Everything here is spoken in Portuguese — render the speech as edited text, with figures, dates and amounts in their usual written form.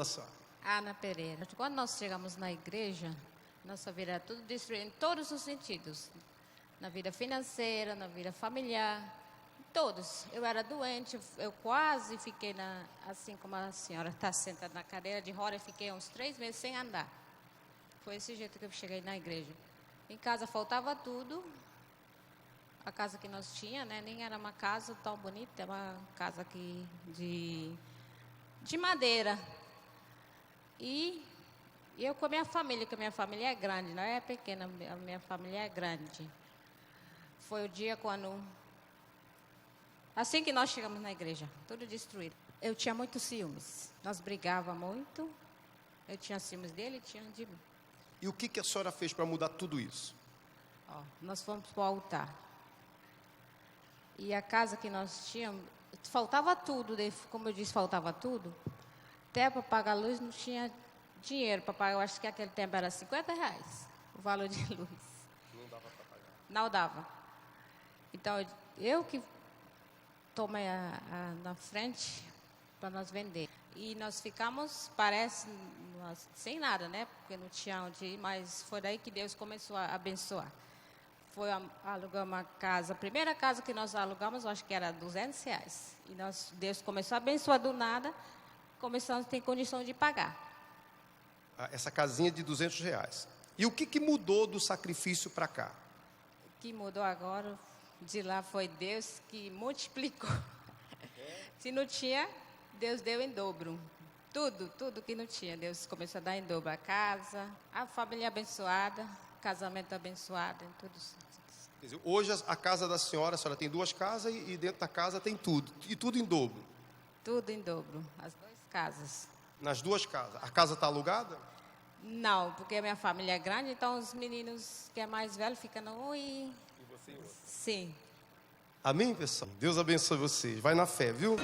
da senhora? Ana Pereira. Quando nós chegamos na igreja, nossa vida era tudo destruída em todos os sentidos. Na vida financeira, na vida familiar, todos. Eu era doente, eu quase fiquei, assim como a senhora está sentada na cadeira de roda, eu fiquei uns 3 meses sem andar. Foi esse jeito que eu cheguei na igreja. Em casa faltava tudo. A casa que nós tínhamos, né, nem era uma casa tão bonita, era uma casa aqui de madeira. E eu com a minha família, que a minha família é grande, não é pequena, a minha família é grande. Foi o dia quando, assim que nós chegamos na igreja, tudo destruído. Eu tinha muitos ciúmes, nós brigávamos muito, eu tinha ciúmes dele e tinha de mim. E o que a senhora fez para mudar tudo isso? Nós fomos para o altar. E a casa que nós tínhamos, faltava tudo, como eu disse, faltava tudo. Até para pagar a luz não tinha dinheiro para pagar, eu acho que aquele tempo era R$50 o valor de luz. Não dava para pagar. Não dava. Então, eu que tomei na frente para nós vender. E nós ficamos, parece, sem nada, né? Porque não tinha onde ir, mas foi daí que Deus começou a abençoar. Foi alugar uma casa, a primeira casa que nós alugamos, eu acho que era R$200. E Deus começou a abençoar do nada, começamos a ter condição de pagar. Essa casinha de R$200. E o que mudou do sacrifício para cá? O que mudou agora, de lá foi Deus que multiplicou. Se não tinha, Deus deu em dobro. Tudo que não tinha, Deus começou a dar em dobro. A casa, a família abençoada, casamento abençoado, em tudo isso. Quer dizer, hoje a casa da senhora, a senhora tem 2 casas e dentro da casa tem tudo. E tudo em dobro. Tudo em dobro, as 2 casas. Nas 2 casas. A casa está alugada? Não, porque a minha família é grande, então os meninos que é mais velho ficam no E você? Sim. Amém, pessoal? Deus abençoe vocês. Vai na fé, viu?